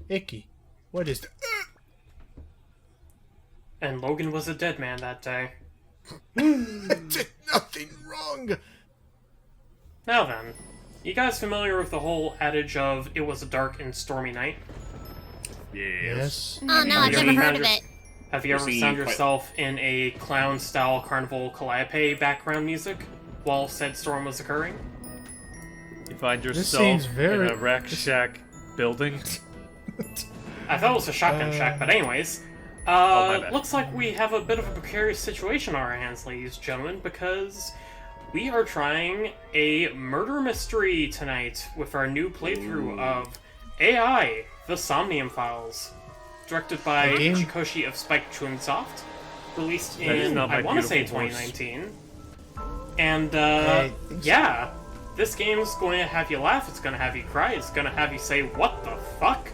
Ikki, what is... And Logan was a dead man that day. I did nothing wrong! Now then, you guys familiar with the whole adage of it was a dark and stormy night? Yes. Oh no, I've never heard of it. Have you ever found yourself in a clown-style Carnival Calliope background music while said storm was occurring? You find seems yourself very- in a rack shack building. I thought it was a shotgun shack, but anyways. my bad. Looks like we have a bit of a precarious situation on our hands, ladies and gentlemen, because we are trying a murder mystery tonight with our new playthrough of AI, the Somnium Files, directed by Chikoshi of Spike Chunsoft, released in, I want to say, 2019. And, yeah, this game's going to have you laugh, it's going to have you cry, it's going to have you say, what the fuck?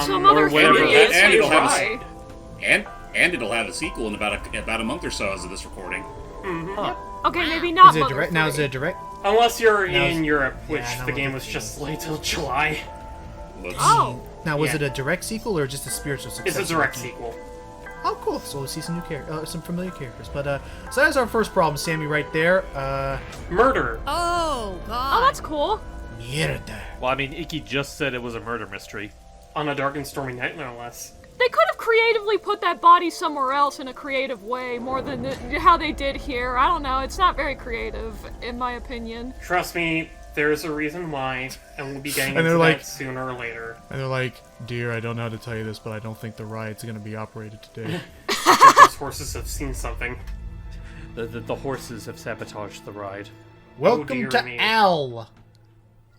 Some other idiots and will try. And it'll have a sequel in about a month or so as of this recording. Okay, maybe not. Is it direct? Now is it direct? Unless you're in Europe, which no, the game was just delayed till July. Oh! Now, was it a direct sequel or just a spiritual successor? It's a direct sequel. Oh, cool. So we'll see some new some familiar characters. But so that's our first problem, Sammy, right there. Murder. Oh, God. Oh, that's cool. Mierda. Well, I mean, Ikki just said it was a murder mystery. On a dark and stormy night, no less. They could have creatively put that body somewhere else in a creative way, more than how they did here. I don't know, it's not very creative, in my opinion. Trust me, there's a reason why, and we'll be getting into that sooner or later. And they're like, dear, I don't know how to tell you this, but I don't think the riot's going to be operated today. Those horses have seen something. The horses have sabotaged the ride. Welcome to me. Al.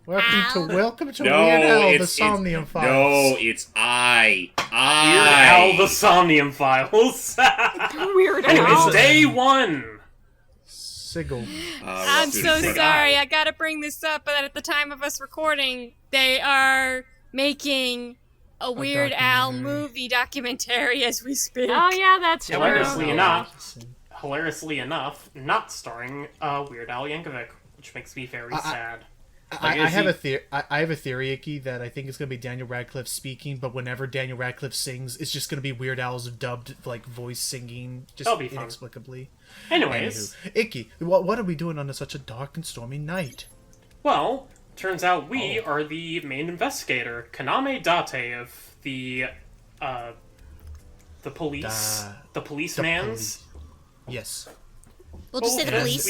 Welcome to No, Weird Al, the it's Somnium Files. No, it's I. Weird Al, the Somnium Files. Weird Anyways, Al. day one. Sigil. I'm so sorry, I gotta bring this up, but at the time of us recording, they are making a Weird Al movie documentary as we speak. Oh yeah, that's true. Hilariously enough, not starring Weird Al Yankovic, which makes me very sad. I have a theory, Ikki, that I think it's gonna be Daniel Radcliffe speaking, but whenever Daniel Radcliffe sings, it's just gonna be Weird Al's dubbed voice singing, just That'll be inexplicably. Fun. Anyways, Ikki, what are we doing on such a dark and stormy night? Well, turns out we are the main investigator, Kaname Date of the police, the policeman's. Yes. We'll just say the police.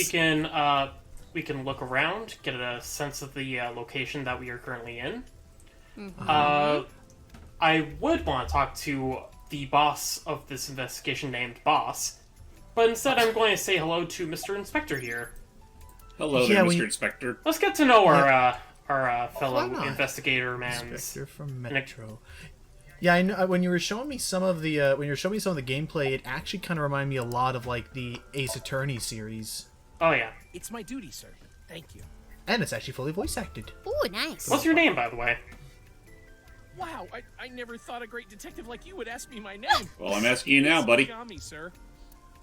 We can look around, get a sense of the location that we are currently in. I would want to talk to the boss of this investigation named Boss, but instead I'm going to say hello to Mr. Inspector here. Hello there, Mr. Inspector. Let's get to know our fellow investigator man. Inspector from Metro. Yeah, I know. When you were showing me some of the gameplay, it actually kind of reminded me a lot of the Ace Attorney series. Oh yeah. It's my duty, sir. Thank you. And it's actually fully voice acted. Ooh, nice. What's your name, by the way? Wow, I never thought a great detective like you would ask me my name. Well, I'm asking you now, buddy. Kagami, sir.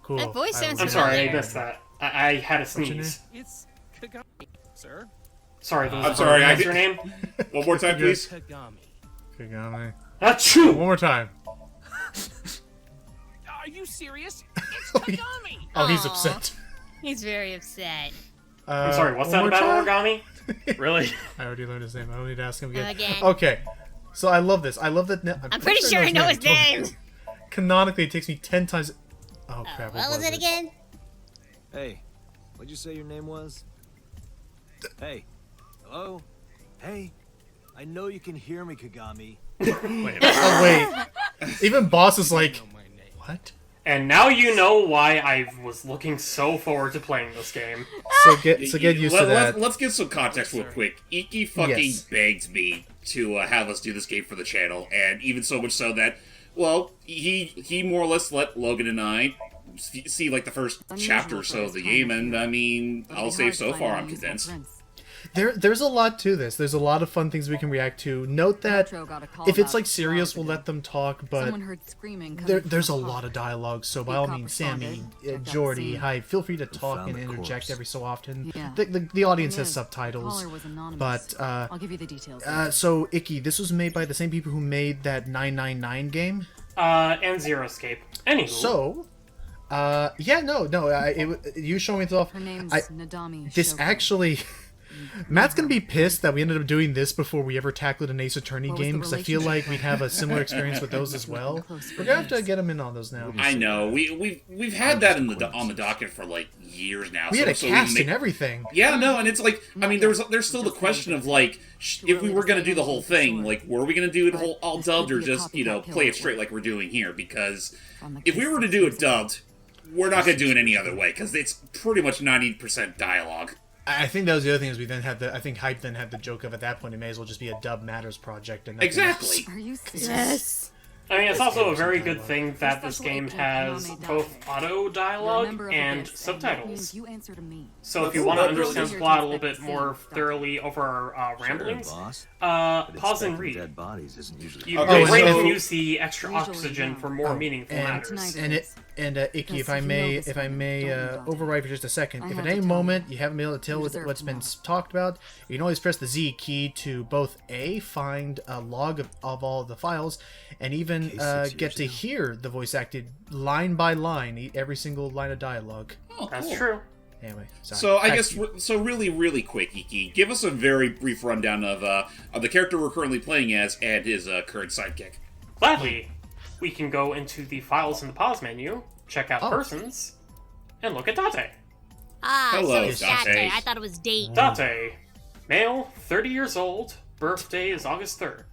Cool. That voice sounds I'm sorry, I missed that. I had a sneeze. It's Kagami, sir. Sorry, I'm sorry, what's your name? One more time, please. Kagami. Achoo! One more time. Are you serious? It's Kagami! Oh, he's upset. He's very upset. I'm sorry, what's that one more about time? origami? Really? I already learned his name. I don't need to ask him again. Again. Okay. So I love this. I love that. I'm pretty sure I know his name. Canonically, it takes me 10 times. Oh crap! What was it again? Hey, what'd you say your name was? Hey, hello? Hey, I know you can hear me, Kagami. Oh wait. Even Boss is like, what? And now you know why I was looking so forward to playing this game. So get used to that. Let's get some context real quick. Ikki fucking begged me to have us do this game for the channel, and even so much so that, well, he more or less let Logan and I see the first chapter or so of the game, and I mean, I'll say so far I'm convinced. There's a lot to this. There's a lot of fun things we can react to. Note that if it's like serious, we'll let them talk, but there's a lot of dialogue, so by all means, Sammy, Jordy, hi, feel free to talk and interject every so often. The audience has subtitles, but I'll give you the details. so Ikki, this was made by the same people who made that 999 game. And Zero Escape. Anywho. So, yeah, no, you showing me off. Her name's Nadami. This Shoko. actually, Matt's gonna be pissed that we ended up doing this before we ever tackled an Ace Attorney game, because I feel like we'd have a similar experience with those as well. We're gonna have to get him in on those now. I know we've had that on the docket for like years now. We had a cast and everything. Yeah, no, and it's like, I mean, there's still the question of like, if we were gonna do the whole thing, like, were we gonna do it all dubbed or just play it straight like we're doing here? Because if we were to do it dubbed, we're not gonna do it any other way because it's pretty much 90% dialogue. I think that was the other thing is we then had I think Hype then had the joke of at that point it may as well just be a Dub Matters project. And exactly. Are you serious? Yes. I mean, it's also a very good thing that this game has both auto dialogue and subtitles. So if you want to understand the plot a little bit more thoroughly over our ramblings, pause and read. You can use the extra oxygen for more meaningful matters. And Ikki, if I may override for just a second, if at any moment you haven't been able to tell what's been talked about, you can always press the Z key to both find a log of all the files, and even get to hear the voice acted line by line, every single line of dialogue. Oh, that's cool. true. Anyway, sorry. So I guess really quick, Ikki, give us a very brief rundown of the character we're currently playing as and his current sidekick. Gladly. We can go into the files in the pause menu, check out persons, and look at Date. Hello, so Date. Date. I thought it was Date. Date. Male, 30 years old, birthday is August 3rd.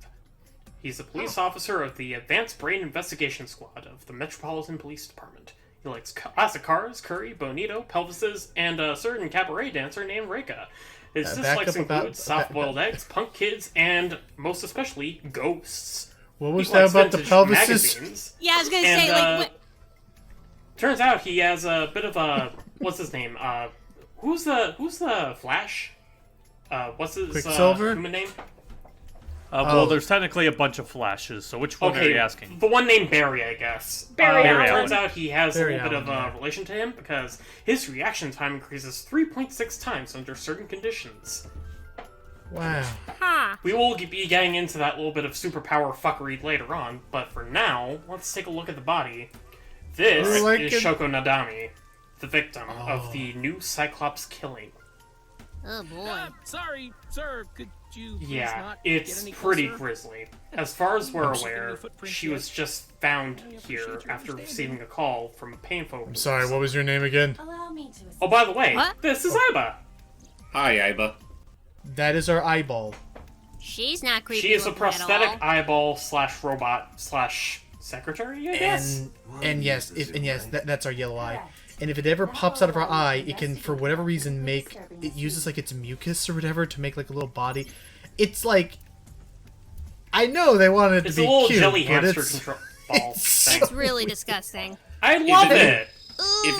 He's a police officer of the Advanced Brain Investigation Squad of the Metropolitan Police Department. He likes classic cars, curry, bonito, pelvises, and a certain cabaret dancer named Reika. His dislikes include soft-boiled eggs, punk kids, and, most especially, ghosts. What was that about the pelvises? Magazines. Yeah, I was gonna say, like, turns out he has a bit of a... What's his name? Who's the Flash? What's his Quicksilver? human name? Well, there's technically a bunch of Flashes, so which one are you asking? The one named Barry, I guess. Barry Allen. Turns out he has Barry a little bit Allen, of a relation to him because his reaction time increases 3.6 times under certain conditions. Wow. huh. We will be getting into that little bit of superpower fuckery later on, but for now, let's take a look at the body. This is Shoko Nadami, the victim of the new Cyclops killing. Oh boy. Sorry, sir. Could you please Yeah, not get it's any pretty closer? grisly. As far as we're I'm checking aware, your footprint she yet. was just found I appreciate here your after understanding. receiving a call from a painful. I'm sorry, what was your name again? Oh, by the way, What? this is Iba. Hi, Iba. That is our eyeball. She's not creepy. She is a looking at prosthetic all. eyeball / robot / secretary, I guess. And yes, that's our yellow eye. And if it ever pops out of our eye, it can, for whatever reason, it uses like its mucus or whatever to make like a little body. It's like, I know they wanted it It's to a be little cute, jelly but hamster it's control ball thing. It's really disgusting. I love it- it. If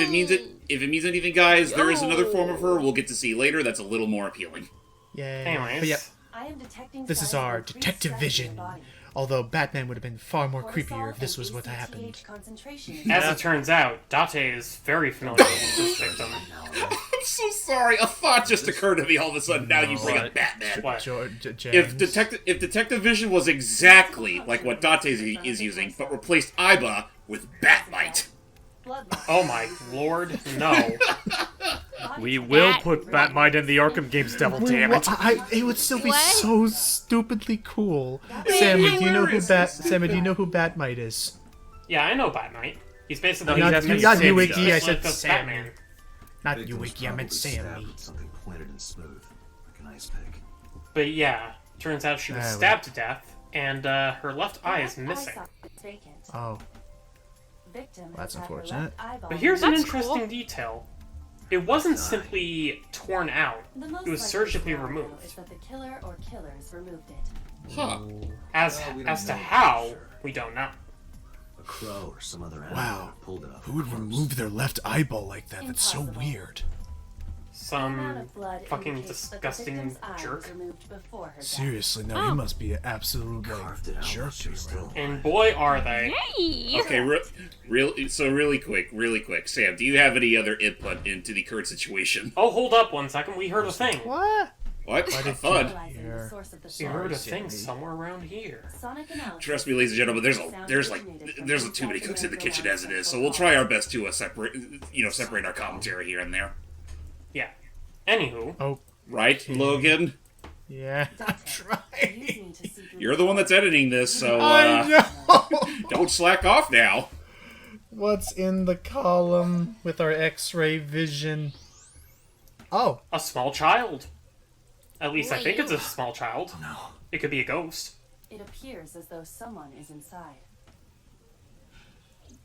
it means anything, guys, there is another form of her we'll get to see later that's a little more appealing. yeah. Anyways. But yeah, I am detecting this is signs our of increased detective stress in vision. your body. Although Batman would have been far more Cortisol creepier if this and was what ACTH happened. concentration As it turns out, Date is very familiar with this victim. I'm so sorry. A thought just occurred to me all of a sudden. Now you bring up Batman. What? James. If Detective Vision was exactly like what Date is using, but replaced Iba with Batmite. Oh my lord, no. We will put Batmite in the Arkham games, devil damn it. It would still be What? so stupidly cool. Sammy, do you know who Batmite is? Yeah, I know Batmite. He's basically No, Not he's you, asking not you, Sammy Ikki. I just said like the Sammy. Batman. Not you, Ikki. I meant Sammy. Something pointed and smooth, like an ice pick. But yeah, turns out she was stabbed to death, and her left eye is missing. Oh, that's unfortunate. But here's an That's interesting cool. detail. It wasn't simply torn out. It was surgically removed. That the killer or killers removed it. Huh. As to how, we don't know. A crow or some other animal Wow. pulled it up. Who would remove their left eyeball like that? That's so Impossible. weird. Some fucking disgusting jerk. Seriously, no, he must be an absolute jerk. And boy, are they. Yay! Okay, really quick. Sam, do you have any other input into the current situation? Oh, hold up 1 second. We heard a thing. What? What? Have fun. We heard a thing somewhere around here. Trust me, ladies and gentlemen, there's too many cooks in the kitchen as it is, so we'll try our best to separate our commentary here and there. Yeah. Anywho. Oh. Right, Logan? Yeah, that's right. You're the one that's editing this, so I know. don't slack off now. What's in the column with our X-ray vision? Oh. A small child. At least I think it's a small child. No. It could be a ghost. It appears as though someone is inside.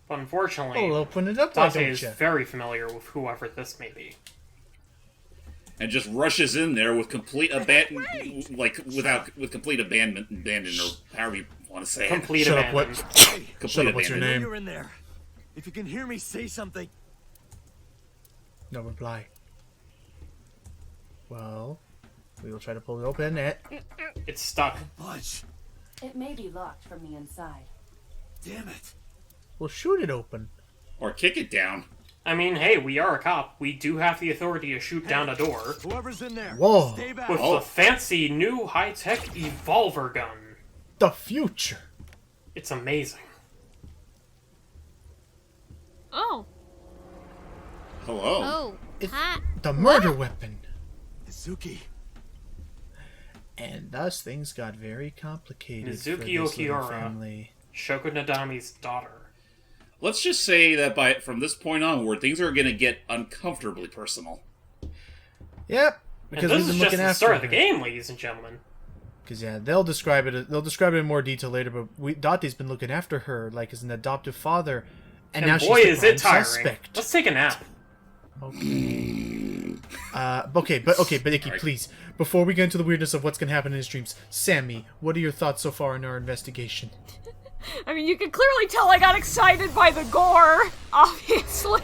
But unfortunately, Oh, open it up, why Date don't is you? very familiar with whoever this may be. And just rushes in there with complete abandon, with complete abandon, or however you want to say it. Complete Shut up, abandon. what? Shut up, what's your name? You're in there. If you can hear me, say something. No reply. Well, we will try to pull it open. It's stuck. Budge. It may be locked from the inside. Damn it. We'll shoot it open. Or kick it down. I mean, hey, we are a cop. We do have the authority to shoot down a door. Whoever's in there. Whoa. Stay back. With the fancy new high-tech Evolver gun. The future. It's amazing. Oh. Hello. Oh, It's hi. the murder weapon. Mizuki. And thus things got very complicated Mizuki for this little Okiura. family. Shoko Nadami's daughter. Let's just say that from this point onward, things are going to get uncomfortably personal. Yep. And Because this we've been is just looking the after start of the her. game, ladies and gentlemen. Because yeah, they'll describe it. They'll describe it in more detail later. But Date's been looking after her like as an adoptive father, and now boy, she's the is it prime tiring. suspect. Let's take a nap. Okay. But Ikki, please, before we get into the weirdness of what's gonna happen in his dreams, Sammy, what are your thoughts so far in our investigation? I mean, you can clearly tell I got excited by the gore, obviously.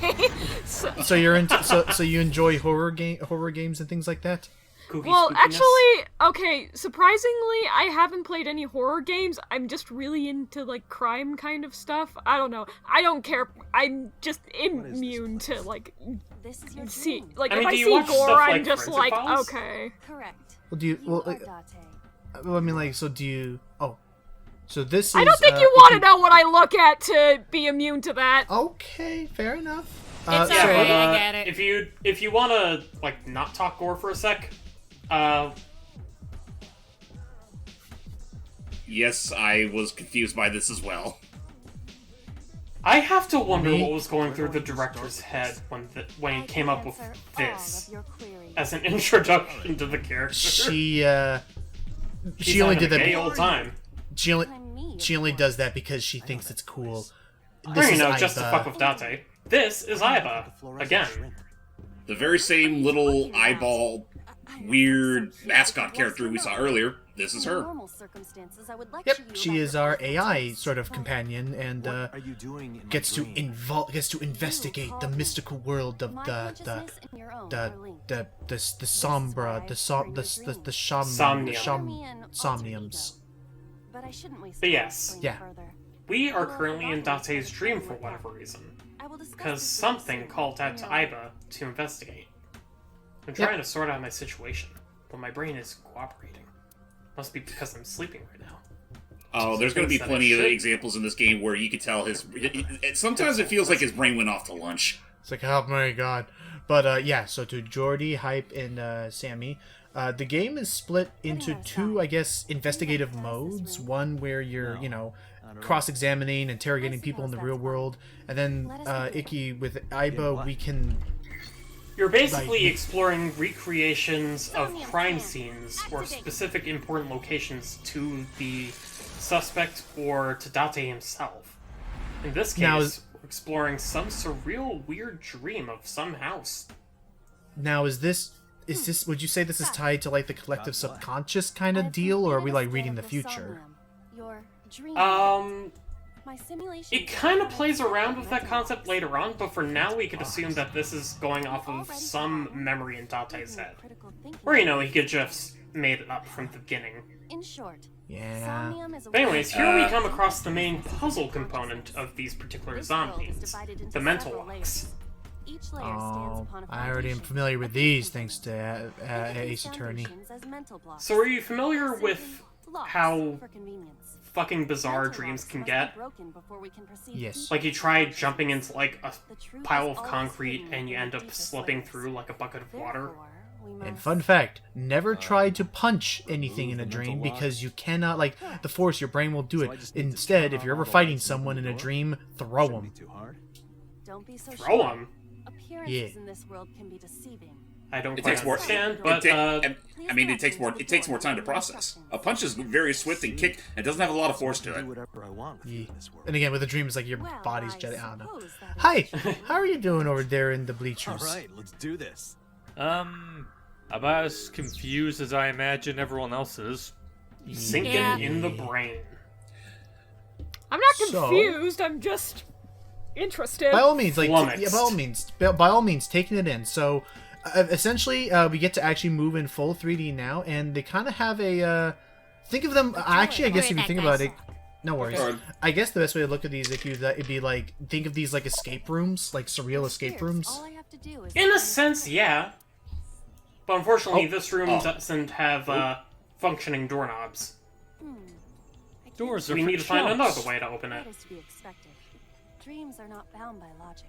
So you're into so you enjoy horror games and things like that? Kooky Well, spookiness. actually, okay, surprisingly, I haven't played any horror games. I'm just really into, like, crime kind of stuff. I don't know. I don't care. I'm just immune to, like, This is your see, dream. like, I mean, if I do you see watch gore, stuff I'm like just Forensic like, Files? okay. Correct. Well, do you? You Well, are like, Date. well, I mean, like, so do you? Oh, so this is. I don't think you want to know what I look at to be immune to that. Okay, fair enough. It's so- alright, But, I get it. if you want to like not talk gore for a sec, Yes, I was confused by this as well. I have to wonder Me? what was going through the director's head when he came up with this as an introduction to the character. She He's only having did a gay that. old time. She only does that because she thinks it's cool. Or, you know, is just to Aiba. fuck with Date. This is Aiba again. The very same little eyeball, weird mascot character we saw earlier. This is her. Normal circumstances, I would lecture Yep, you she about is the our purpose AI of sort of this companion, and What are you doing in gets my to dream? investigate the mystical world of My the consciousness and your own the are linked. the the sombra, the somniums. But I shouldn't waste But time yes. explaining Yeah. further. We are currently in Date's dream for whatever reason. I will discuss Because this with something you called out to when you're Aiba to investigate. I'm trying to sort out my situation, but my brain is cooperating. Must be because I'm sleeping right now. Oh, there's going to be That I plenty of should. examples in this game where you can tell sometimes it feels like his brain went off to lunch. It's like, oh my god. But yeah, so to Jordy, Hype, and Sammy, the game is split into two, I guess, investigative modes. One where you're, you know, cross-examining, interrogating people in the real world, and then Ikki with Aiba, we can. You're basically Like- exploring recreations of crime scenes or specific important locations to the suspect or to Date himself. In this case, Now we're exploring some surreal, weird dream of some house. Now, is this? Would you say this is tied to like the collective subconscious kind of deal, or are we like reading the future? Your dream. My simulation. It kind of plays around with that concept later on, but for now we could assume that this is going off of some memory in Date's head. Or, you know, he could just made it up from the beginning. In short, Yeah. Somnium is a But anyways, here we come across the main puzzle component of these particular This world is zombies, divided into the mental several locks. Each layer stands Oh, upon a I already am foundation. familiar with these thanks to Ace Attorney. Foundations as mental blocks. So are you familiar with Simply blocks how for convenience. fucking bizarre Mental dreams blocks can must get? be broken before we can proceed Yes. Like you try jumping into like a The truth pile is of always concrete hidden and you in end the up deepest slipping layers. through like a bucket of water. Therefore, we And must- fun fact, never try to punch anything in a dream because you cannot, like, the force, your brain will do it. Instead, if you're ever fighting someone in a dream, throw them. Don't be so Throw sure. 'em? Appearances Yeah. in this world can be deceiving. I don't It quite takes more. understand, It but I mean, it takes more. It takes more time to process. A punch is very swift and kick, and doesn't have a lot of force to Do it. whatever I want with you Yeah. in this world. And again, with a dream, it's like your Well, body's I jet. I don't know. suppose that is Hi, true. how are you doing over there in the All bleachers? right, let's do this. About as confused as I imagine everyone else is. sinking Yeah. in the brain. I'm not So- confused. I'm just interested. By all means, like, Flummoxed. yeah, by all means, taking it in. So, essentially, we get to actually move in full 3D now, and they kind of have a. Think of them. Actually, I guess if you think about it, no worries. Okay. I guess the best way to look at these, it'd be like think of these like escape rooms, like surreal escape rooms. All I have to do is In a sense, yeah. But unfortunately, Oh. this room doesn't have functioning doorknobs. Doors are We for need to find chumps. another way to open that it. is to be expected. Dreams are not bound by logic.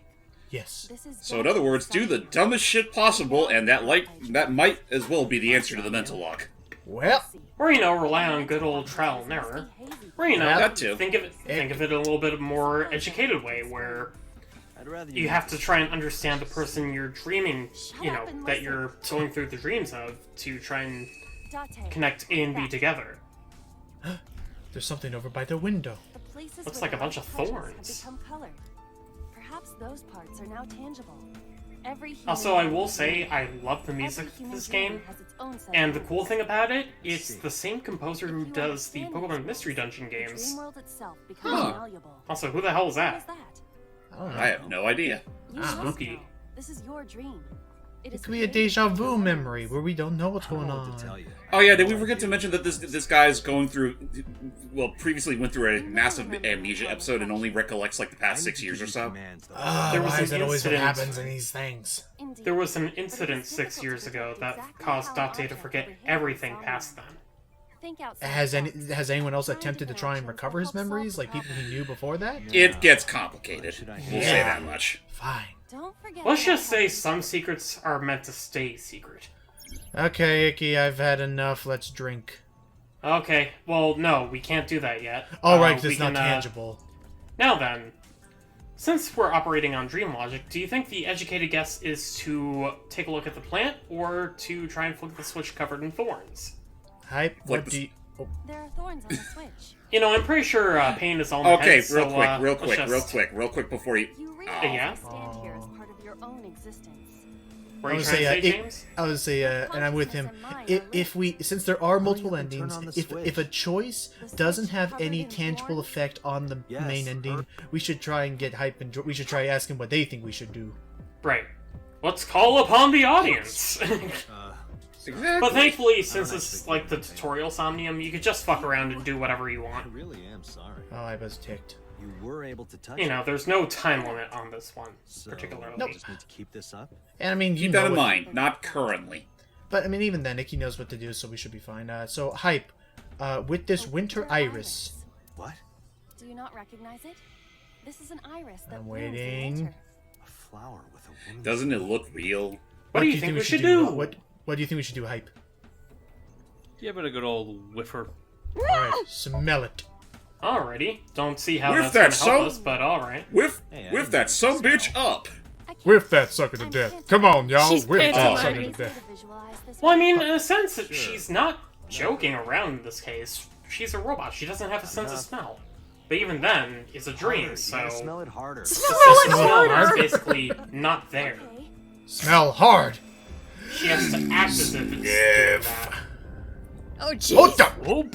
Yes. This is So in other words, do the dumbest shit possible, and that might as well be the answer to the mental lock. Well, Or, you know, rely on good old trial and error. Or, you know, That too. think of it a little bit more educated way, where I'd rather you have to try and understand the person you're dreaming, you know, that you're going through the dreams of, to try and connect A and B together. there's something over by the window. The places Looks where like a the bunch of light touches thorns. Have become colored. Perhaps those parts are now tangible. Every human Also, I will being- say, I love the music every of human this being game. has its own set And of the cool rules. thing about it, it's the same composer If who you does the understand Pokemon these Mystery rules, Dungeon the games. dream world itself becomes Huh. valuable. Also, who the hell is What that? is that? I don't know. I have no idea. You Ah. must Spooky. know. This is your dream. It It is could be a created deja by vu others. memory where we don't know what's I don't going know what to tell on. you. Oh yeah, did we forget to mention that this guy's going through, well, previously went through a massive amnesia episode and only recollects like the past 6 years or so? Ah, There was why an is that always what incident- happens in these things? Indeed. There was an But it is incident 6 difficult years to ago predict that exactly caused how an Date to object forget will behave everything inside past you. then. Think outside Has the any box. has anyone else Find attempted to try and interactions recover that his help solve memories, the like people problem. he knew before that? It gets complicated. We'll say Yeah. that much. Fine. Don't forget Let's about just say having some secrets are meant to stay secret. Okay, Ikki, I've had enough. Let's drink. Okay, well, no, we can't do that yet. Oh, right, 'cause we it's not can, tangible. Now then, since we're operating on dream logic, do you think the educated guess is to take a look at the plant, or to try and flick the switch covered in thorns? Hype, Like what the- do you... Oh, There are thorns on the switch. You know, I'm pretty sure pain is all in the Okay, head, so, real quick, let's just- real quick before you. You realize Yeah? you stand here as part of your own existence. What are I you would trying to say, say, James? I would say, and I'm with him. If we, since there are multiple endings, if a choice doesn't have any tangible effect on the main ending, we should try and get hype and we should try asking what they think we should do. Right. Let's call upon the audience! Exactly. But thankfully, since this is like the tutorial Somnium, you could just fuck around and do whatever you I want. really am sorry. Oh, I was ticked. You were able to touch You know, it, there's no time limit on this one, so particularly. I just need to keep this up. And I mean, you Keep know that in what- mind. Not currently. But I mean, even then, Ikki knows what to do, so we should be fine. So hype, with this winter iris. What? Do you not recognize it? This is an iris that I'm blooms in waiting. winter. A flower with a woman. Doesn't it look real? What do you think we should do? What do you think we should do, hype? Give it a good old whiffer. All right, smell it. Alrighty. Don't see how With that's that gonna help some- us, but alright. Whiff Hey, I whiff didn't that some smell. bitch up. I can't Whiff that see. sucker to I'm death. panting. Come on, y'all. She's Whiff that pantomiming. sucker to Easy death. to visualize this Well, I way. mean, in a sense, she's not joking around in this case. She's a robot. She doesn't have a sense of smell. But even then, it's a dream, Harder, so you gotta smell it harder. the sense of smell harder. is basically not there. Okay. Smell hard. She has to act as if it's doing that. Oh, jeez. Oh,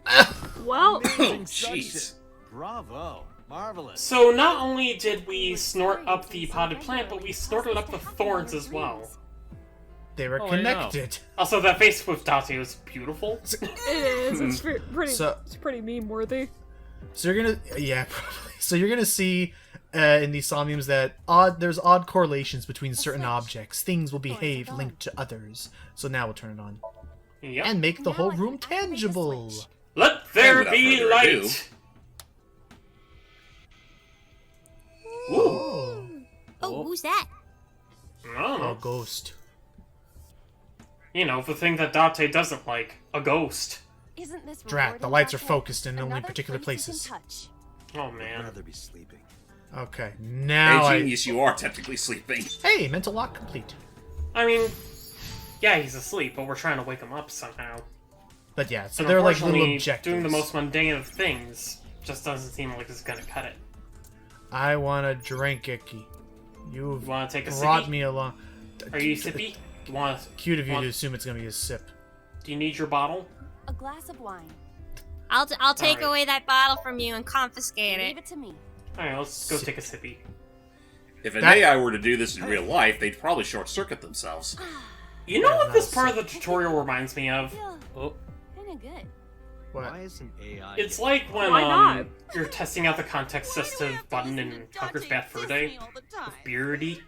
Oh, Well, Oh, jeez. Bravo. Marvelous. So not only did we snort up the potted plant, but we snorted up the thorns as well. They were Oh, I connected. Also, that face with Date was beautiful. It is. It's pretty. So- It's pretty meme worthy. So you're gonna, yeah, probably. So you're gonna see in these Somniums that there's odd correlations between certain objects. Things will behave linked to others. So now we'll turn it on Yep. and make the whole room tangible. Let there without be further light! Oh, Oh, who's that? I don't a know. ghost. You know, the thing that Date doesn't like. A ghost. Isn't this Drat, the rewarding, lights are Date? focused in only Another particular place you places. can touch. Oh I'd man. rather be sleeping. Okay, Hey, now genius, you are technically sleeping. Hey, mental lock complete. I mean, yeah, he's asleep, but we're trying to wake him up somehow. But yeah, so And they're like little unfortunately, objectives. doing the most mundane of things just doesn't seem like it's gonna cut it. I want a drink, Ikki. You've You wanna take a brought sippy? me along. Are you sippy? You want? Cute of you want- to assume it's gonna be a sip. Do you need your bottle? A glass of wine. I'll take Alright. away that bottle from you and confiscate Leave it. it to me. All right, let's go take a sippy. If an That- AI were to do this in real life, they'd probably short-circuit themselves. You know Yeah, what this not part of the tutorial reminds me of? Feel Oh, kinda good. What? Why isn't AI? It's like when Why not? you're testing out the context-sensitive button in Conker's Bad Fur Day with Beardy.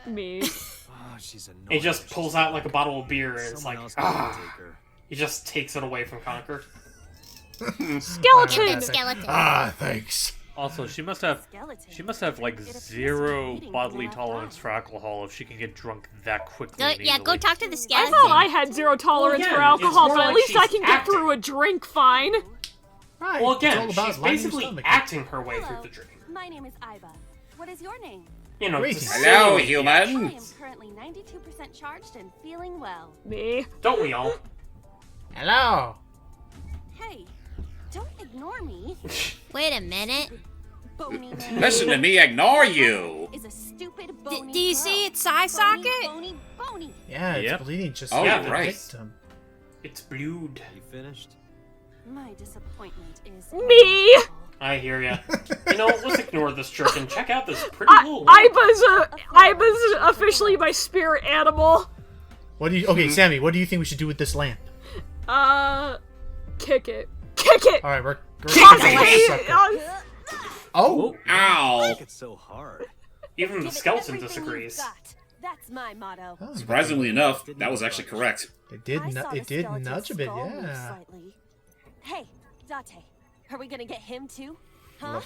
Me. Oh, she's annoying. He just pulls out like a bottle of beer and it's Someone like, else can ah. take her. He just takes it away from Conker. Skeleton. Skeleton. Ah, thanks. also, she must have like appears to be zero eating bodily enough tolerance time. for alcohol if she can get drunk that quickly. Go, and yeah, go easily. talk to the I skeleton. thought I had zero tolerance Well, for again, alcohol, it's but more at like least I she's can get acting. through a drink fine. Right. Well, it's all again, about she's lining your basically stomach. acting her way through Hello, the dream. my name is Iva. What is your name? You know, Wait. to Hello, simulate the human. I action. am currently 92% charged and feeling well. Me. Don't we all? Hello. Hey, don't ignore me. Wait a minute. Bony man Listen to me ignore you. is a stupid bony Do you girl. see its eye Bony, socket? bony, bony. Yeah, it's Yep. bleeding just Oh, like the right. victim. It's blood. You finished? My disappointment is Me. I hear ya. You know, let's ignore this jerk and check out this pretty little. Iva's officially my spirit animal. What do you? Okay, Sammy. What do you think we should do with this lamp? Kick it. Kick it. All right, we're Constantly. Oh, Ow. It's so hard. Even the Give it skeleton everything you've disagrees. got. That's my motto. Oh, Surprisingly enough, that was actually correct. it did. I saw It the did skeleton's nudge a bit. skull move Yeah. slightly. Hey, Date, are we gonna get him too? Huh?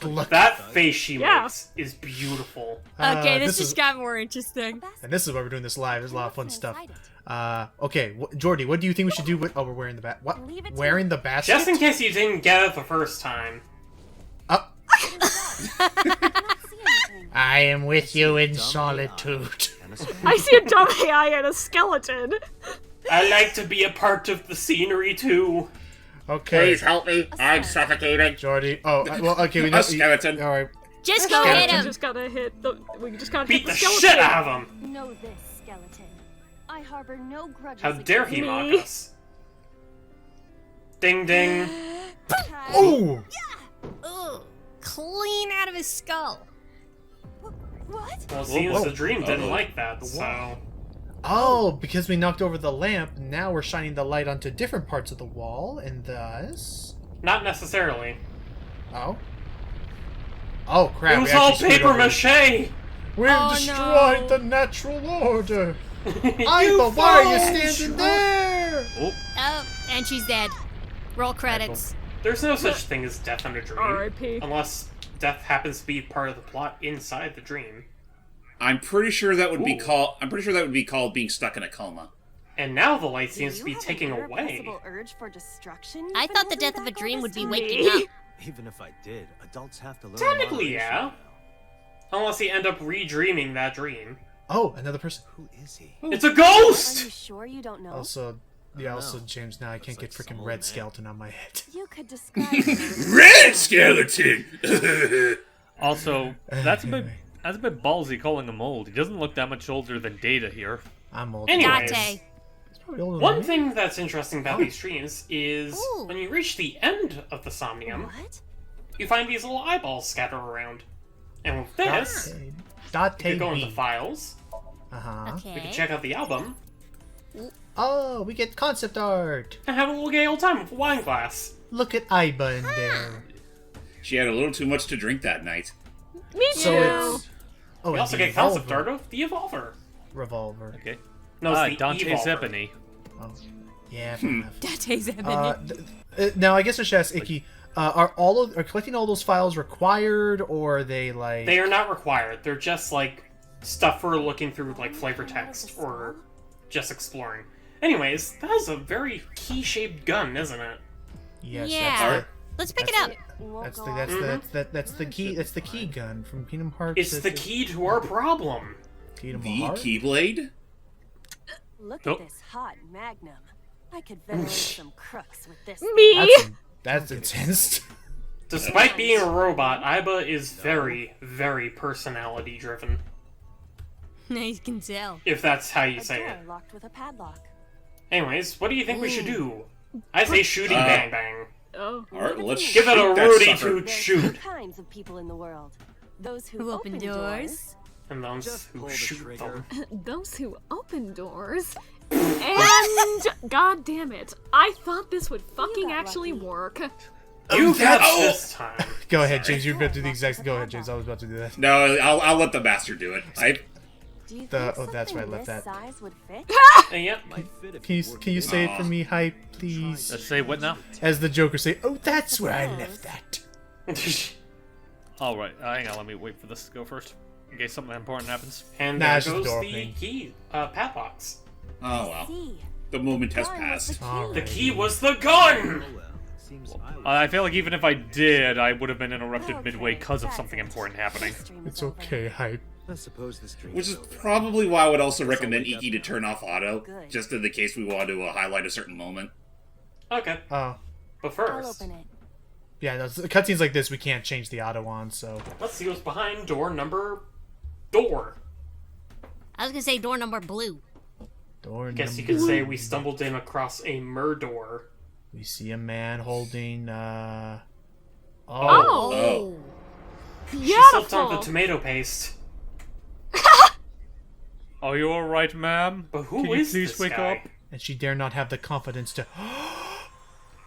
Look. That face she Yeah. makes is beautiful. Okay, this this just is- got more interesting. And this is why we're doing this live. There's a lot of fun What's stuff. inside Okay, Jordy, what do you think we should do with? Oh, we're wearing the bat. What? Leave it to Wearing me. the basket? Just in case you didn't get it the first time. Oh, I cannot see anything. I am with you in Dumb solitude. And a spoon. I see a dumb AI and a skeleton. I like to be a part of the scenery too. Okay, Please help me. I'm suffocating. Jordy. Oh, well, okay, we know. A skeleton. All right. Just go Skeleton. hit We him. just gotta hit the. We just gotta Beat hit the the skeleton. shit out of him. Know this, skeleton. I harbor no grudges. How dare he against mock Me? us? Ding ding. Oh, Ooh, clean out of his skull. What? Well, it seems whoa. the dream didn't Uh-oh. like that, so. oh, because we knocked over the lamp. Now we're shining the light onto different parts of the wall, and thus. Not necessarily. Oh. Oh crap! It we was all actually screwed paper over. mache! We've Oh, destroyed no. the natural order. You Iva, why are you fudge! standing there? Oh, Oh, and she's dead. Roll credits. There's no such thing as death in a dream. R.I.P. Unless death happens to be part of the plot inside the dream. I'm pretty sure that would be Ooh. called. I'm pretty sure that would be called being stuck in a coma. And now the light Do seems to you be have an taken away. irrepressible urge for destruction you've I been thought the holding death of a back all dream this would be time? waking up. Even if I did, adults have to learn. Technically, moderation yeah. now. Unless you end up redreaming that dream. Oh, another person. Who is he? It's a Are you ghost! sure you don't know? Also, yeah. know. Also, James. Now I can't get Looks like freaking some red old man. skeleton on my head. You could describe it. Red skeleton. also, that's a bit ballsy calling him old. He doesn't look that much older than Data here. I'm old. Anyways, Date. He's probably older than one me. thing that's interesting about these dreams is Ooh. when you reach the end of the Somnium, What? you find these little eyeballs scattered around. And with this, you can go into files. Okay. We can check out the album. Oh, we get concept art. And have a little gay old time with a wine glass. Look at Iba in there. She had a little too much to drink that night. Me too. So it's... Oh, We also get concept art of the Evolver. Revolver. Okay. No, it's the Dante's Evolver. Ebony. Oh. Yeah, fair enough. Dante's Ebony. Now, I guess I should ask Ikki, are collecting all those files required, or are they like... They are not required. They're just like stuff for looking through like flavor text or just exploring. Anyways, that is a very key-shaped gun, isn't it? Yes, Yeah. Let's pick it up. that's the key. That's the key gun from Kingdom Hearts. It's the key to our problem. Kingdom The Hearts? Keyblade? Look at this hot magnum. I could venerate some crooks with this. Me. That's intense. Despite being a robot, Iba is very, very personality-driven. You can tell. If that's how you A say door it. locked with a padlock. Anyways, what do you think we should do? I say shooting bang bang. Oh. Alright, let's Give it a shoot that Rudy sucker. Toot There's shoot. two kinds of people in the world. Those who open doors. And those Just pull who the shoot trigger. them. Those who open doors. And god damn it, I thought this would fucking got actually lucky. work. You got this time. Go ahead, James. You're about to do the exact. Go ahead, James. I was about to do that. No, I'll let the master do it. Do you The- think oh, that's something right, left this that. size would fit? Yep. Might fit if Can you work can you it say out. it for me, hype, please? Let's say what now? As the Joker say, "Oh, that's where I left that." All right, hang on. Let me wait for this to go first, in case something important happens. And Nah, there it's just goes door the opening. key, padlocks. Oh well. See, The moment has gun was passed. the key. Alright. The key was the gun! Oh well. Seems I feel like even if I did, I would have been interrupted Okay, midway because of that's something it. important happening. This dream It's is over. okay, hype. I suppose this dream Which is over. probably why I would also Guess I'll recommend wake up Ikki to now. turn off auto, Good. just in the case we want to highlight a certain moment. Okay, Oh, but I'll first, open it. yeah. No, cutscenes like this we can't change the auto on, so let's see what's behind door. I was gonna say door number blue. door Guess you number could say one. we stumbled in across a door. We see a man holding. Oh. Oh. She slipped on the Beautiful. tomato paste. Are you all right, ma'am? But who Can you is please this wake guy? up? And she dare not have the confidence to.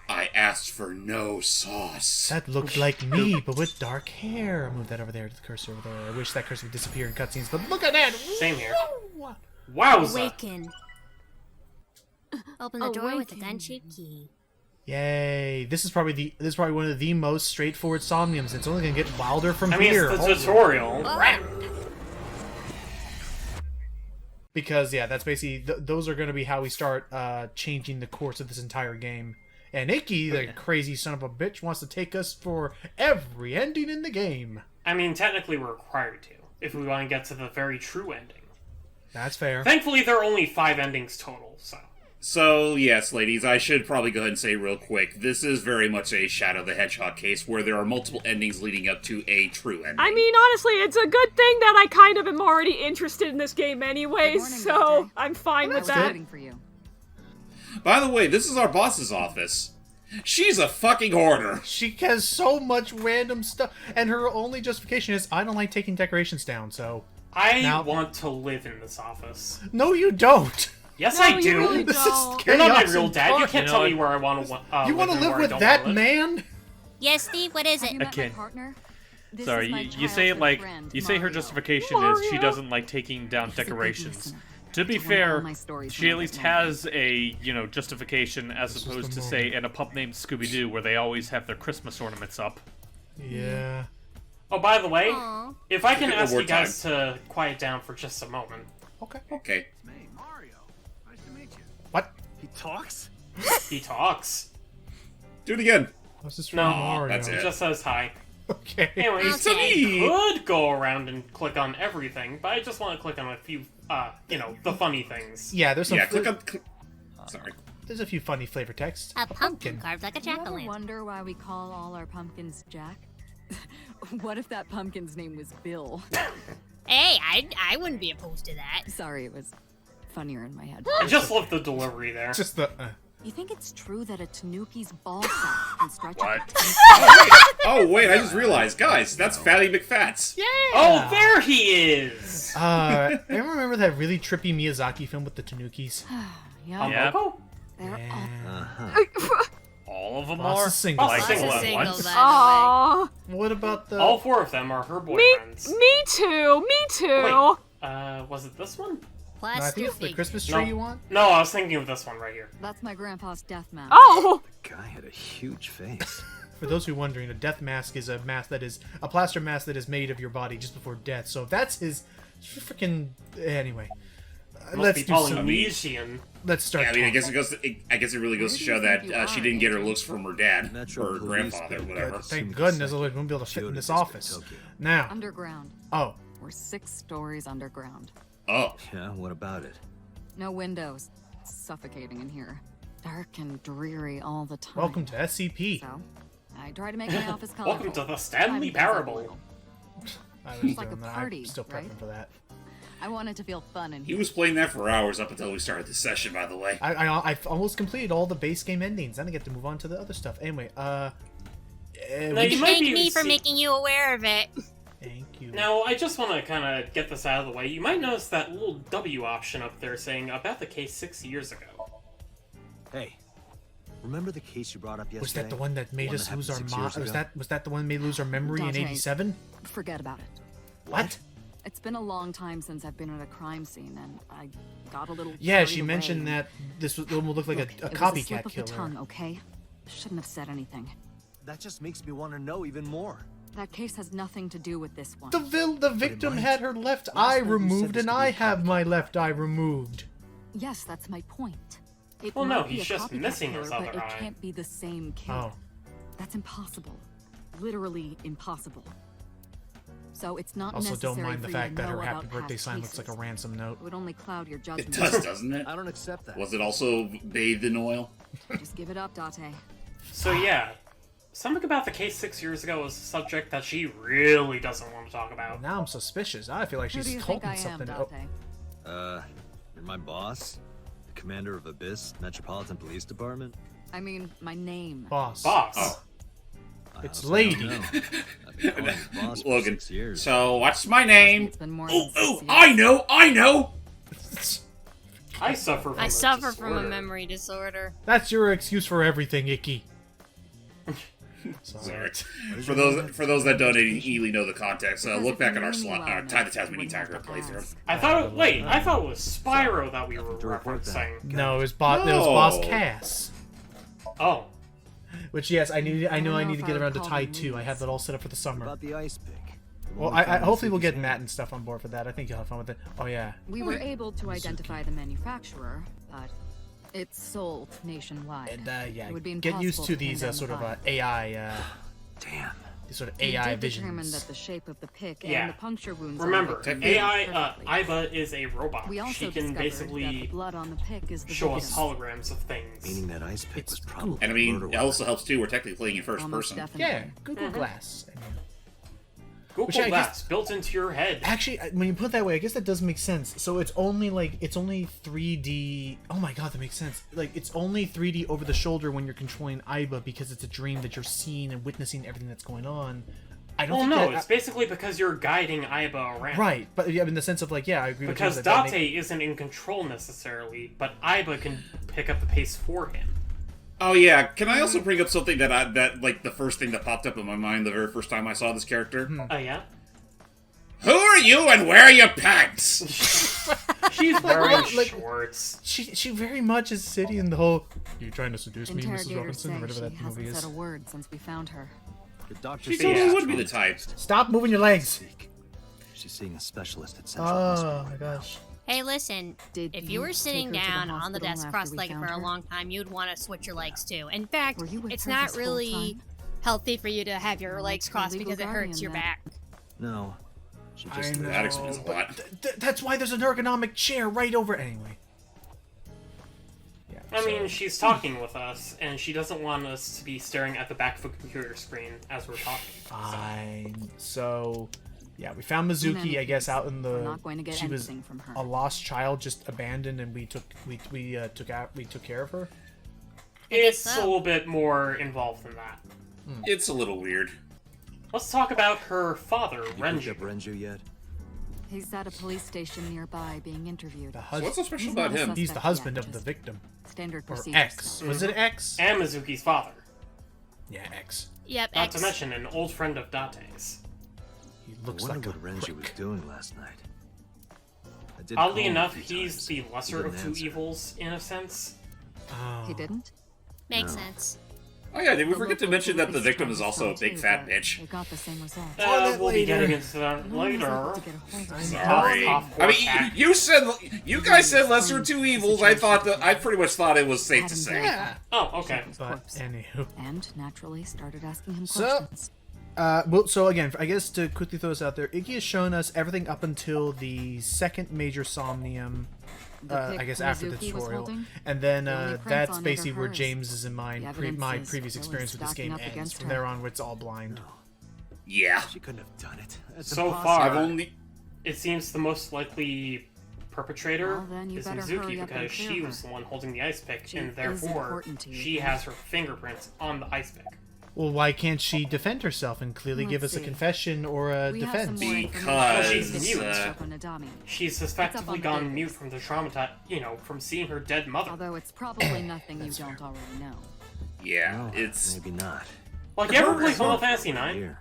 I asked for no sauce. That looked like me, but with dark hair. I'll move that over there to the cursor over there. I wish that cursor would disappear in cutscenes, but look at that! Same here. Woo! Wowza! Awaken. Open the door with a Awaken. gun-shaped key. Yay! This is probably one of the most straightforward Somniums. It's only gonna get wilder from I mean, here. it's the Hold on. tutorial. Because yeah, that's basically those are gonna be how we start changing the course of this entire game. And Ikki, the crazy son of a bitch, wants to take us for every ending in the game. I mean, technically we're required to, if we want to get to the very true ending. That's fair. Thankfully, there are only 5 endings total, so... So, yes, ladies, I should probably go ahead and say real quick, this is very much a Shadow the Hedgehog case where there are multiple endings leading up to a true ending. I mean, honestly, it's a good thing that I kind of am already interested in this game anyways, morning, so Dante. I'm fine with That's that. Waiting for you. By the way, this is our boss's office. She's a fucking hoarder. She has so much random stuff, and her only justification is, I don't like taking decorations down, so... I Now- want to live in this office. No, you don't! Yes, No, I you do! really This don't. is You're not my chaos real and dad. You dark. can't You tell know, me where I want to You want to live and where I with don't that wanna live. man? Yes, Steve. What is Have it? you met Okay. my partner? This Sorry, is my you say childhood like friend, you say her Mario. justification is she Mario. doesn't like taking down He's a good decorations. listener. To be Told me all fair, my stories she when at I was least younger. has a justification as opposed to say in a pup named Scooby Doo where they always have their Christmas ornaments up. Yeah. Oh, by the way, Aw. if I can One ask more you guys to quiet down for just a moment. Okay. Okay. Hey, Mario. Nice to meet you. What? He talks? He talks. Do it again. What's this from No, Mario? that's He it. just says hi. Okay. Anyways, Okay. I could go around and click on everything, but I just want to click on a few, the funny things. Yeah, there's some... Yeah, click on... Sorry. There's a few funny flavor texts. A pumpkin carved like a Do you ever jack-o'-lantern. wonder why we call all our pumpkins Jack? What if that pumpkin's name was Bill? Hey, I wouldn't be opposed to that. Sorry, it was funnier in my head. I just love the delivery there. Just the... You think it's true that a tanuki's ball sack can stretch What? up to 10 Oh, wait, I just realized. Guys, that's Fatty McFats. Yeah. Oh, there he is! Anyone remember that really trippy Miyazaki film with the Tanukis? Yeah, Yeah. Coco? they're All of them Lots are? of singles. Like, Lots of hold on, singles, what? then. Aww. What about the? All 4 of them are her Me boyfriends. too. Me too. Wait, was it this one? No, I think it's the Plastic. Christmas No. tree you want. No, I was thinking of this one right here. That's my grandpa's death mask. Oh. Guy had a huge face. For those who are wondering, a death mask is a mask that is a plaster mask that is made of your body just before death. So if that's his freaking anyway, Must let's be do some. Polynesian. Let's start. Yeah, I mean, I talking. guess it goes. I guess it really goes to show that she didn't get her looks from her dad or her grandfather, or whatever. Thank goodness I won't be able to fit in this office. Now, Underground. oh, We're 6 stories underground. Oh, Yeah, what about it? No windows. It's suffocating in here. Dark and dreary all the time. welcome to SCP. So, I try to make my office colorful. Welcome to the Stanley Parable. I was It's like doing a that. party, I'm still prepping right? for that. I want it to feel fun in he here. was playing that for hours up until we started the session. By the way. I've almost completed all the base game endings. Then I get to move on to the other stuff. Anyway, Now, we you should- might Thank be me for see- making you aware of it. thank you. Now, I just want to kind of get this out of the way. You might notice that little W option up there saying about the case 6 years ago. Hey, remember the case you brought up yesterday? Was that the one that made us that lose our happened 6 mind? years ago? Was that the one that made lose our memory in Dante. '87? Forget about it. What? It's been a long time since I've been at a crime scene, and I got a little. Yeah, carried she mentioned away. that this would look like Look, a it was a copycat slip of the killer. tongue, okay? Shouldn't have said anything. That just makes me want to know even more. That case has nothing to do with this one. The victim might. had her left Last eye time you said removed, this and could be I a have copycat. my left eye removed. Yes, that's my point. It Well, no, might be he's a just copycat missing killer, his but other it eye. can't be the same killer. Oh, That's impossible. Literally impossible. So it's not also necessary don't mind the for fact you that to her know happy about birthday past sign looks like a cases. ransom note. It would only cloud your It judgment. does, doesn't it? I don't accept that. Was it also bathed in oil? Just give it up, Date. So yeah, something about the case 6 years ago is a subject that she really doesn't want to talk about. Now I'm suspicious. I feel like Who she's do you think holding I am, something. Date? You're my boss? The commander of Abyss Metropolitan Police Department? I mean, my name. Boss. Boss. Oh, I It's honestly lady. don't know. I've been calling you boss for Logan. 6 years. So what's my name? It's been more Oh, than 6 oh, years. I know, I know. I suffer from I a suffer from a disorder. memory disorder. That's your excuse for everything, Ikki. Sorry. For those that don't easily know the context, look back at our Ty the Tasmanian Tiger playthrough. I thought it was Spyro that we were referencing. No, it was Boss Cass. Oh, Which yes, I knew I don't know need to if get I around to would tie call them 2. I have that all set up for the summer. About the ice pick. Well, I hopefully we'll get Matt and stuff on board for that. I think you'll have fun with it. Oh yeah. We were able to identify the manufacturer, but it's sold nationwide. And yeah, It would be get used impossible to to these pin down sort the of buyer. AI, Damn. these sort of We AI did determine visions. that the shape of the pick Yeah. and the puncture wounds on remember, the victim AI, perfectly. Iva is a robot. We also She can discovered that the basically blood on the pick is the show us victim's. holograms of things. Meaning that ice pick was It's probably And I mean, murder it also weapon. helps too. We're technically playing in first Almost person. definitely. Yeah, Google Glass. Google Which I Glass guess- built into your head. Actually, when you put it that way, I guess that does make sense. So it's only 3D. Oh my god, that makes sense. Like it's only 3D over the shoulder when you're controlling Iba because it's a dream that you're seeing and witnessing everything that's going on. I don't Well, think no, that, it's basically because you're guiding Iba around. right, but yeah, in the sense of like, yeah, I agree Because with you. that Date isn't in control necessarily, but Iba can pick up the pace for him. Oh yeah, can I also bring up something that like the first thing that popped up in my mind the very first time I saw this character? Oh yeah? Who are you and where are your pants? She's wearing like- shorts. She very much is sitting in the whole. You trying to seduce me, Mrs. Interrogators Robinson, or say whatever she that movie hasn't is. said a word since we found her. The doctor She says totally Yeah. would be the type. Stop moving your legs. Sick. She's seeing a specialist at Central Oh Hospital. my gosh. Hey, listen. Did If you were take sitting her to the down on the hospital desk after we cross-legged found for a her? long time, you'd want to switch your legs too. In fact, Were you with it's her not this whole really time? healthy for you to have your Well, legs that's her crossed legal because it hurts guardian your then. back. No. She I just know, That explains a but lot. that's why there's an ergonomic chair right over. Anyway. Yeah. I so- mean, she's talking with us, and she doesn't want us to be staring at the back of a computer screen as we're talking. Fine. So, yeah, we found Mizuki, any I guess, case, out in the. we're not going to get she was anything from her. a lost child, just abandoned, and we took care of her. It's so. a little bit more involved than that. It's a little weird. Let's talk about her father, You picked Renju. up Renju yet? He's at a police station nearby being interviewed. The What's so husband. special He's about not a him? suspect He's the husband yet, of the just victim. Standard Or procedure X. stuff. Was it X? And Mizuki's father. Yeah, X. Yep, Not X. to mention an old friend of Date's. He I looks wonder like a what Renju was prick. doing last night. I did Oddly call him a enough, few he's times. the He lesser of didn't two answer. evils, in a sense. Oh. He didn't? Makes No. sense. Oh yeah, did we The forget to local mention that the police victim tried is to also a stop big too, fat but bitch? It got the same result. that We'll be later. getting into that No one was able later. to get a hold of I him. know. Sorry. Off I mean, you guys said lesser of two evils. I pretty much thought it was safe to say. Yeah. Oh, okay. But corpse. anywho. And naturally started asking him So- questions. Well, so again, I guess to quickly throw this out there, Ikki has shown us everything up until the second major Somnium, The pic I guess after the Mizuki was tutorial, holding? and then The only prints that's on it are basically where hers. James is in my The evidence my is previous really experience with this stacking game up ends. against From her. there on, where it's all blind. Yeah. She couldn't have done it. That's So impossible. far, I've only. it seems the most likely perpetrator Well, then you is better Mizuki hurry up and because she clear was her. the one holding the ice pick, She and is therefore important to you, she James. has her fingerprints on the ice pick. Well, why can't she defend herself and clearly Let's give us a see. confession or a We have defense? some more Because, information. she's on mute. Shoko Nadami. She's It's up suspectively on the gone database. mute from the trauma, from seeing her dead mother. Although it's probably nothing you don't already know. Yeah, No, it's. maybe not. Like, you ever play Final Fantasy IX? Here.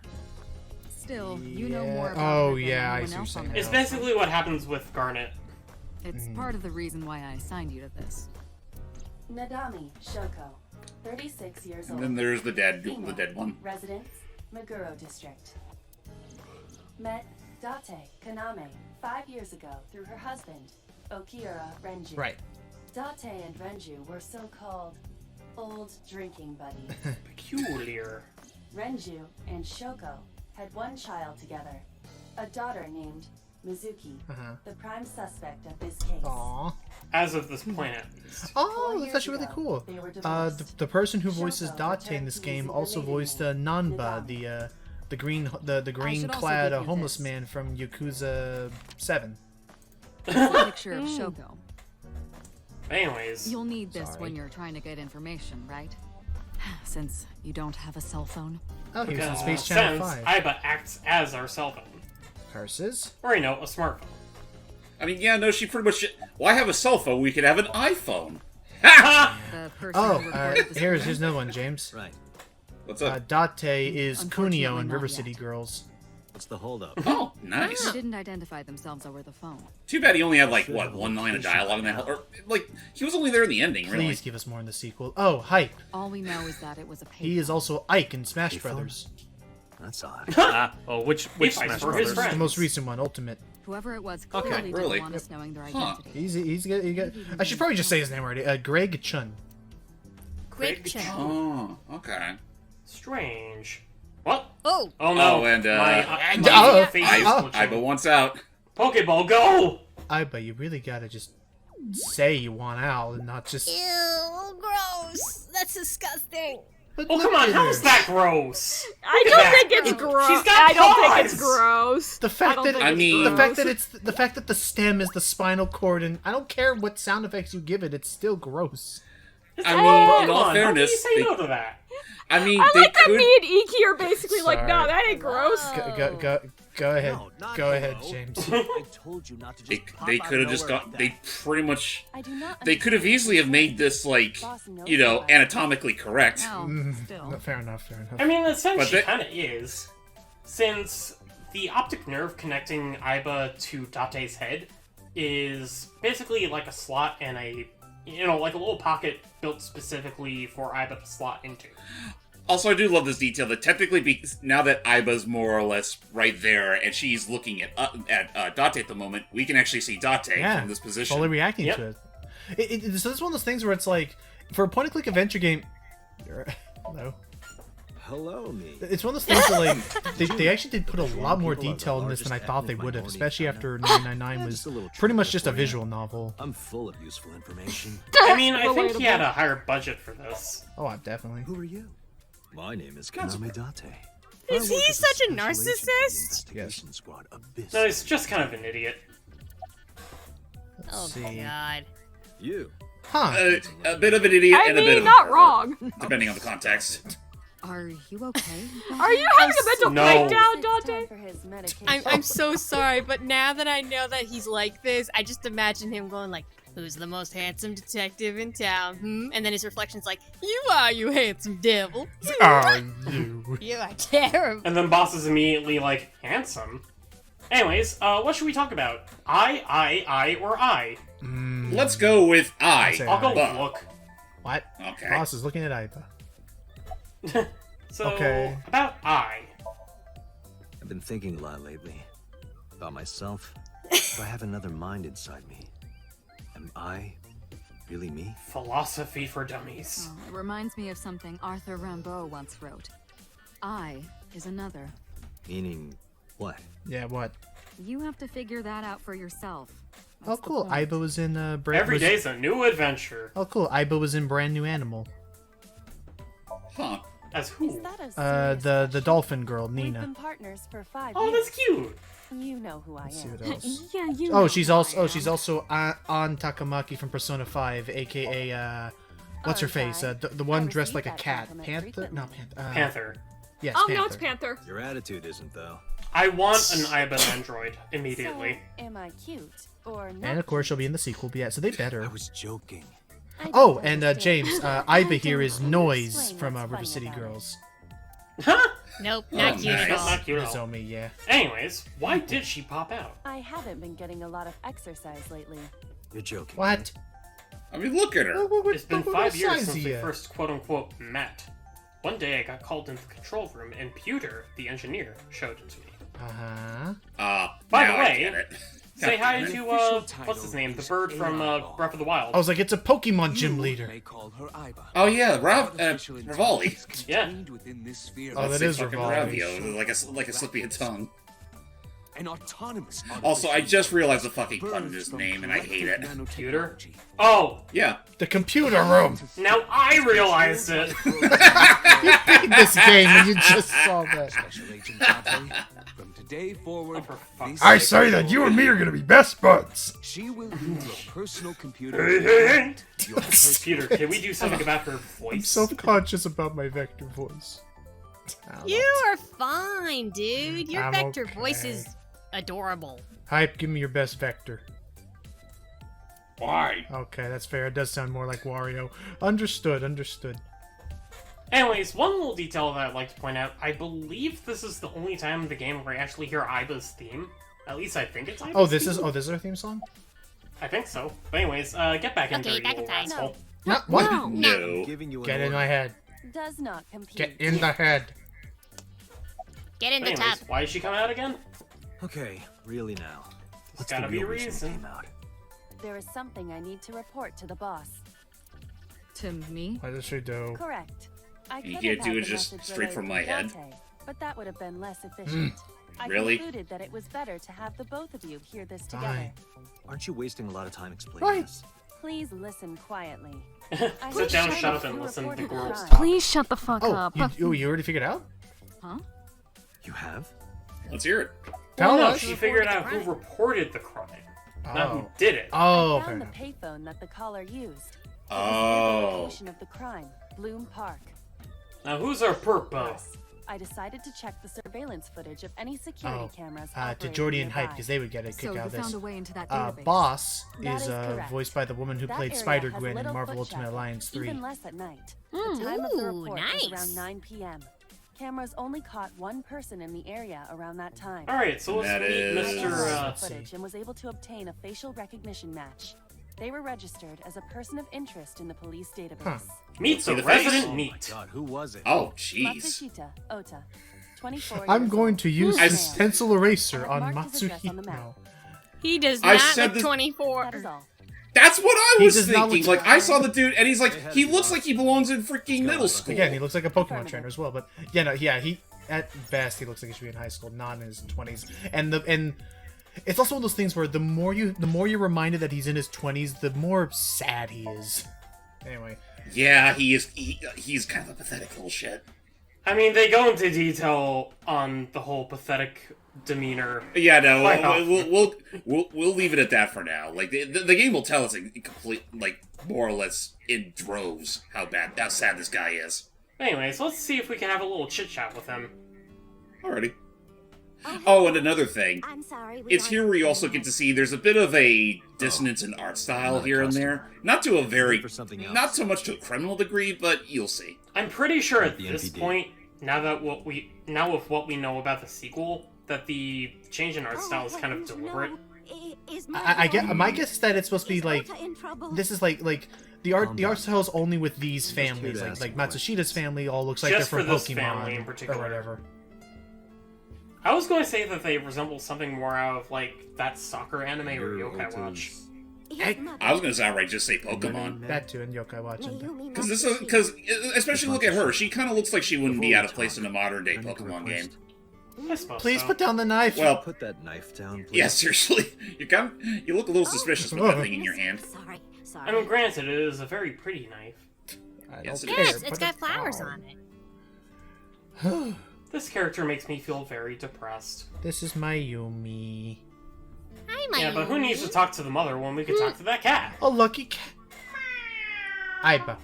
Still, you know Yeah. more about Oh, her than yeah, I anyone see what else you're on saying the It's now. website. basically what happens with Garnet. It's part of the reason why I assigned you to this. Nadami Shoko, 36 years And old. then there's the dead Female, one. Residence, Meguro District. Met Date Kaname 5 years ago through her husband, Okira Renju. Right. Date and Renju were so-called old drinking buddies. Peculiar. Renju and Shoko had one child together, a daughter named Mizuki, the prime suspect of this case. Aww. As of this point, at least. Oh, 4 that's years actually really ago, cool. they were divorced. The person who voices Shoko Date in this returned to game his also related voiced name, Nanba, Nadami. the green should also clad give you homeless this. man from Yakuza 7. It's a picture of Shoko. Anyways, You'll need this Sorry. when you're trying to get information, right? Since you don't have a cell phone. Oh, he was in because Space Channel since 5. Aiba acts as our cell phone. Curses. Or, a smartphone. I mean, yeah, no, she pretty much. Why have a cell phone? We could have an iPhone. The person Oh, who reported this here's event? another one, James. Right. What's up? Date is Unfortunately, Kunio in not River yet. City Girls. What's the holdup? Oh, nice. They didn't identify themselves over the phone. Too bad he only had like what, one line of dialogue in that, or like he was only there in the ending, really. Please give us more in the sequel. Oh, hype. All we know is that it was a payphone. He is also Ike in Smash Payphone? Brothers. That's odd. Which fights Smash for his Brothers? friends. The most recent one, Ultimate. Whoever it was Okay, clearly really? didn't want us knowing their Huh. identity. He got. I should probably just say his name already. Greg Chun. Greg Chen. Oh, okay. Strange. What? Oh, Oh no. Oh, and oh, face I- is oh. Aiba glitching. wants out. Pokeball, go! But you really gotta just say you want out and not just. ew, gross. That's disgusting. But Oh, look come on, at how her. is that gross? I Look at don't think that. it's gross. She's got I don't think it's paws. gross. The fact I don't that think I it's mean- the gross. fact that it's the fact that the stem is the spinal cord, and I don't care what sound effects you give it, it's still gross. I mean, in Come all on, how can you fairness, say they, no to that? I mean, I they like that could. me and Ikki are basically like, no, Sorry. that ain't gross. Go ahead. No, not Go ahead, hello. James. I told you not to They, just pop they out could have of just nowhere got. like They that. pretty much. I do not They could have easily have made this like, you know, anatomically correct. Well, No, still. fair enough. Fair enough. I mean, in a sense, But she they- kind of is. Since the optic nerve connecting Aiba to Date's head is basically like a slot and a, like a little pocket built specifically for Aiba to slot into. Also, I do love this detail that technically, now that Aiba's more or less right there, and she's looking at Date at the moment, we can actually see Date Yeah, from this position. fully reacting Yep. to it. So this is one of those things where it's like, for a point-and-click adventure game, no, Hello, me. it's one of those things where like they actually did put a lot more detail in this than I thought they would have, especially after 999 was pretty much just a visual novel. I'm full of useful information. I mean, I think he Relatable. had a higher budget for this. Oh, definitely. Who are you? My name is Kaname Date. Is he such a narcissist? Investigation Squad Abyss. No, he's just kind of an idiot. Oh see. god. You. Huh. A bit of an idiot I and a bit mean, of a not pervert, wrong. depending on the context. Are you okay? Are you having a mental No. breakdown, It's time Dante? for his medication. I'm so sorry, but now that I know that he's like this, I just imagine him going like, "Who's the most handsome detective in town?" And then his reflection's like, "You are, you handsome devil. Are you? You are terrible." And then boss is immediately like, handsome. Anyways, what should we talk about? I, or I? Let's go with I'd say I'll go Buck. look. What? Okay. Boss is looking at Aiba. So, Okay. about I. I've been thinking a lot lately. About myself. If I have another mind inside me, am I really me? Philosophy for dummies. Oh, it reminds me of something Arthur Rimbaud once wrote. I is another. Meaning, what? Yeah, what? You have to figure that out for yourself. Oh, That's the cool. point. Aiba was in brand. Every day's a new adventure. Oh, cool. Aiba was in Brand New Animal. Huh. As Is who? that a The serious question? dolphin girl, We've Nina. been partners for 5 Oh, years. that's cute. You know who I Let's see am. what else. Yeah, you. Oh, know she's who I also am. she's also on Takamaki from Persona 5, aka what's her face? The one I dressed like a receive that cat. compliment Panther? frequently. No, Panther. Panther. Yes, Oh Panther. no, it's Panther. Your attitude isn't, though. I want an Aiba android immediately. So, am I cute or not? And of course she'll be in the sequel. But yeah, so they I better. was joking. I Oh, don't and understand. James, I Aiba here don't is Noise explain from what's River funny City about it. Girls. Huh? Nope, Oh, not cute nice. at That's all. not cute at all. Nozomi, yeah. Anyways, why did she pop out? I haven't been getting a lot of exercise lately. You're joking. What? I mean, look at her. It's been 5 years since we we first quote-unquote met. One day I got called into the control room and Pewter, the engineer, showed it to me. Uh-huh. By now the I way, get it. Say hi God damn it. to, what's his name? The bird from, Breath of the Wild. I was like, it's a Pokemon gym leader. Oh yeah, Rivali. Yeah. Oh, that is Fucking Rivali. Ravio, like a slippy tongue. An autonomous. Also, I just realized the fucking pun in his name, and I hate it. Computer? Oh, Yeah. The computer room. now I realized it! Beat this game and you just saw that. Special Agent Dante, from today forward, Oh, for fuck's this I say that you and me are gonna be best buds. She will be your personal computer. Hey, hey, hey. Your personal Peter, can we do something about her I'm voice? self-conscious about my vector voice. I don't know. You are fine, dude. Your I'm vector okay. voice is adorable. Hype, give me your best vector. Why? Okay, that's fair. It does sound more like Wario. Understood, understood. Anyways, one little detail that I'd like to point out, I believe this is the only time in the game where I actually hear Aiba's theme. At least I think it's Aiba's Oh, this theme. is our theme song? I think so. But anyways, get back in Okay, there, back you little inside. rascal. No, what? No. No. Giving you an Get in order. my head. Does not compete. Get in the head. Get in But the anyways, tub. why is she coming out again? Okay, really now. What's gotta the be real a reason. came out? There is something I need to report to the boss. To me? What does she do? Correct. I You could can't have do had it the just message straight from relayed my to head. Dante, but that would have been less efficient. I Really? concluded that it was better to have the both of you hear this together. Fine. Aren't you wasting a lot of time explaining Right. this? Please listen quietly. Sit down, shut up, and listen to the girls talk. Please shut the fuck Oh, up. you already figured out? Huh? You have? Let's hear it. Tell No, us. she figured out who reported the crime, not who did it. Oh, I found the okay. payphone that the caller used. It was Oh. near the location of the crime, Bloom Park. Now who's our perpo? Plus, I decided to check the surveillance footage of any security cameras. To operating Jordy and Hype, nearby. because they would get a kick So you out of this. found a way into that database. Boss That is is correct. voiced by the woman who That played area Spider-Gwen has in little Marvel foot Ultimate traffic, Alliance 3. Even less at night. The time of the Ooh, report nice. was around 9 p.m. Cameras only caught one person in the area around that time. Alright, so let's That meet is- I Mr. analyzed see. the footage and was able to obtain a facial recognition match. They were registered as a person of interest in the police database. Meet See the the face? resident Oh my neat. god, who was it? Oh, jeez. Matsushita Ota, 24 I'm years going old. to use I this s- stencil eraser I on marked his address on the Matsuhito. map. No. He does I not said look this- 24. That is all. That's what I He was does not thinking. look- Like, I saw the dude, and he's like, he looks like he belongs in freaking middle school. Again, he looks like a Pokemon trainer as well, but he at best he looks like he should be in high school, not in his 20s. And it's also one of those things where the more you're reminded that he's in his 20s, the more sad he is. Anyway, Yeah, he is. He's kind of a pathetic little shit. I mean, they go into detail on the whole pathetic demeanor. Yeah, no, Wow. we'll leave it at that for now. Like the game will tell us in complete, like more or less in droves how sad this guy is. Anyways, let's see if we can have a little chit chat with him. Alrighty. Oh, and another thing. I'm sorry. It's here where you also get to see there's a bit of a dissonance in art style here and there. Not to a very, not so much to a criminal degree, but you'll see. I'm pretty sure at this point, now with what we know about the sequel, that the change in art style is kind of deliberate. I get my guess is that it's supposed to be like this is like the art style is only with these families, like Matsushita's family all looks like Just they're from for this family in Pokemon particular. or whatever. I was going to say that they resemble something more out of like that soccer anime or Yokai Watch. I was gonna say outright just say Pokemon. That too, and Yokai Watch. Because especially look at her, she kind of looks like she wouldn't be out of place in a modern day Pokemon game. I suppose Please so. put down the knife. Well, Put that knife down, please. yeah, seriously, you look a little suspicious with that thing in your hand. Sorry. I mean, granted, it is a very pretty knife. Yes, it Yeah, is. it's got flowers on it. This character makes me feel very depressed. This is my Yumi. Hi, my Yeah, but who needs to talk to the mother when we could talk to that cat? A lucky cat. Aiba.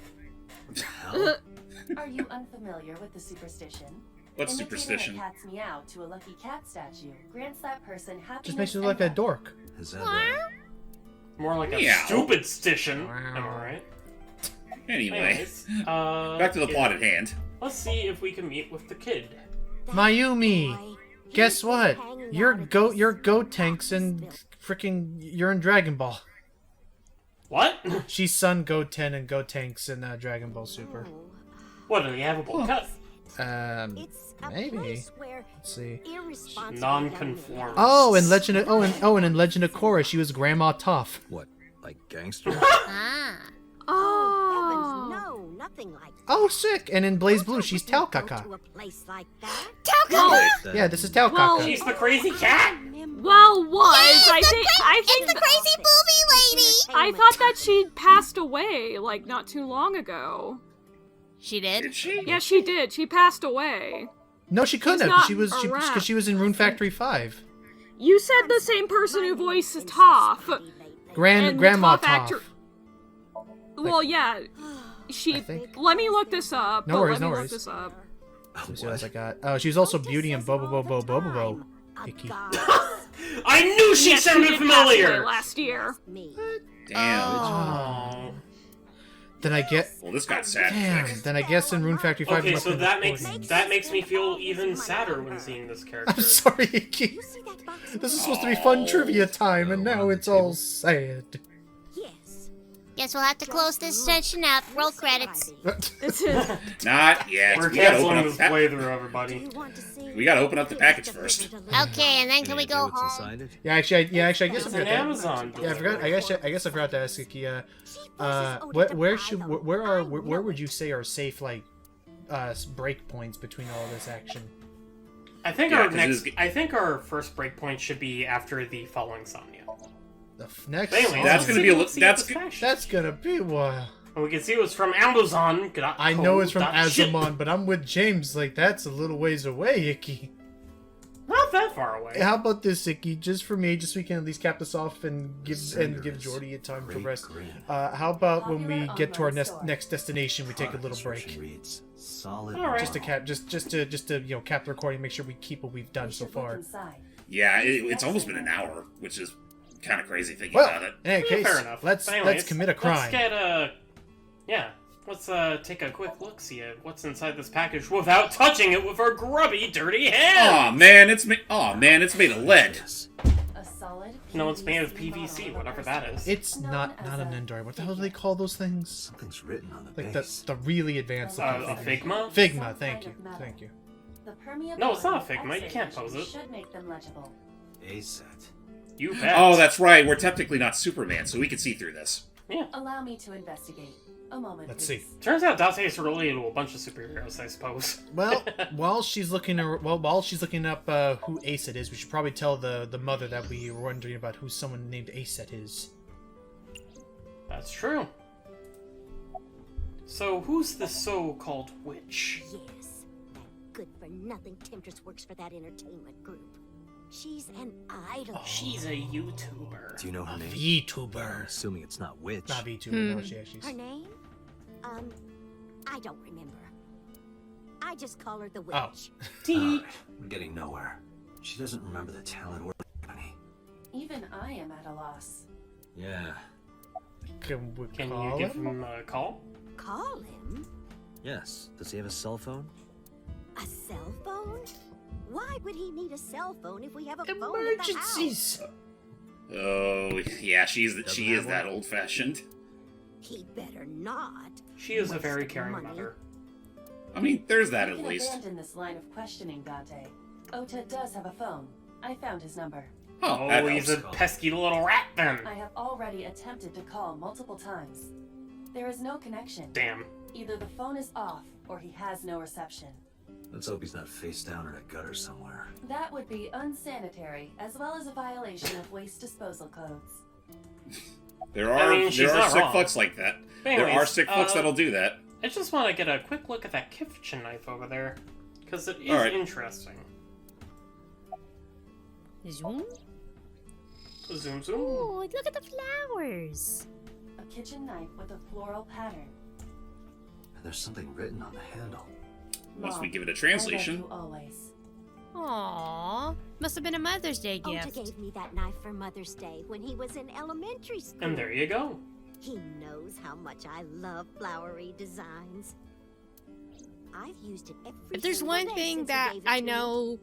Are you unfamiliar with the superstition? What's Indicating superstition? A cat's meow to a lucky cat statue grants that person happiness. Just makes you and look like a luck. dork. Is that right? More like a Meow. stupid stition. Am I right? Anyway, Anyways, back to the plot at hand. Let's see if we can meet with the kid. Mayumi. Guess what? You're goat tanks and you're in Dragon Ball. What? She's Sun Goten and Gotenks in Dragon Ball Super. What, do they have a bowl cut? Maybe. Let's see. Non-conform. Oh, and and in Legend of Korra, she was Grandma Tough. What, like gangster? Ah. Oh, no, nothing like that. Oh, sick! And in Blaze Blue, she's Go Taokaka. to a place like that. Taokaka! Yeah, this is Taokaka. Well, She's the crazy cat? Well, I think It's the crazy booby lady! I thought that she'd passed away, like, not too long ago. She did? Did she? Yeah, she did. She passed away. No, she couldn't She's have. not She was around. because she was in Rune Factory 5. You said the same person who voices Toph. And Grandma the Toph actor- Toph. Well, yeah. I think. Let me look this up. No worries, Let me no look worries. this up. Let's see what else I got. Oh, she was also Beauty and Bobo. Ikki. I knew she Yes, sounded did pass away familiar! last year. Damn. Oh. Then I get. Well, this got sad. Damn. Then I guess in Rune Factory 5. Okay, must so have that been makes 14. that makes me feel even sadder when seeing this character. I'm sorry, Ikki. This is supposed to be fun trivia time, and now it's all sad. Yes. Guess we'll have to close this session up. Roll credits. This is Not yet. We're We gotta open canceling up this the playthrough, everybody. We gotta open up the package first. Okay, and then can we go home? Inside it? Yeah, actually, I guess I It's forgot an that. Amazon. Yeah, I forgot. I guess I forgot to ask Ikki. Where would you say are safe break points between all this action? I think Yeah, our 'cause next. it is- I think our first breakpoint should be after the following Sonya. Next. Anyways, song- That's gonna be a let's see that's what this faction- That's gonna be a while. And we can see it was from Amazon. I know it's from Shit. Azamon, but I'm with James. Like, that's a little ways away, Ikki. Not that far away. How about this, Ikki? Just for me, just so we can at least cap this off and give Cinders. Jordy a time to Great rest. green. How about when we Popular get to our online store. next destination, we take a little Description break, reads, solid. All right. just to cap, just to cap the recording, make sure we keep what we've done We so should look far. inside. Yeah, it's almost been an hour, which is kind of crazy thinking Well, about it. in any case, Fair enough. let's But anyways, let's commit a crime. Let's get yeah. Let's take a quick look, see what's inside this package without touching it with our grubby, dirty hands. Aw man, it's made of lead. A solid. No, it's made of PVC PVC, model whatever of that a is. It's Known not as an a Android. What the hell do they call those things? Something's written on the Like base. the really advanced A looking things. Figma? Figma, thank you, thank you. The permeability No, it's not a of Figma, you can't X-ray pose vision it. Should make them legible. A set. You bet. Oh, that's right. We're technically not Superman, so we can see through this. Yeah. Allow me to investigate. A moment. Let's please. see. Turns out Date is related to a bunch of superheroes, I suppose. Well, while she's looking up who Aset is, we should probably tell the mother that we were wondering about who someone named Aset is. That's true. So, who's the so-called witch? Yes. That good-for-nothing temptress works for that entertainment group. She's an idol. She's a YouTuber. Do you know her name? VTuber. Assuming it's not witch. Not VTuber, no, she actually. Her name? I don't remember. I just call her the witch. We're getting nowhere. She doesn't remember the talent or company. Even I am at a loss. Yeah. Can we Can call you give him? him a call? Call him? Yes. Does he have a cell phone? A cell phone? Why would he need a cell phone if we have a phone at the house? Emergencies. Oh, yeah, she is have that one? old-fashioned. He better not. She is a Waste very of caring money. mother. I mean, there's that You at can least. abandon this line of questioning, Dante. Ota does have a phone. I found his number. Oh, that Oh, he's a helps. pesky little rat then. I have already attempted to call multiple times. There is no connection. Damn. Either the phone is off, or he has no reception. Let's hope he's not face down in a gutter somewhere. That would be unsanitary, as well as a violation of waste disposal codes. There are she's there are not sick wrong. fucks like that. But There are anyways, sick fucks that'll do that. I just want to get a quick look at that kitchen knife over there, because it is Alright. interesting. Zoom? Zoom, zoom. Ooh, look at the flowers. A kitchen knife with a floral pattern. And there's something written on the handle. Once Mom, we give it a I translation. love you always. Aww. Must have been a Mother's Day Ota gift. gave me that knife for Mother's Day when he was in elementary school. And there you go. He knows how much I love flowery designs. I've used it every If there's single one day thing since he that gave it I to me. know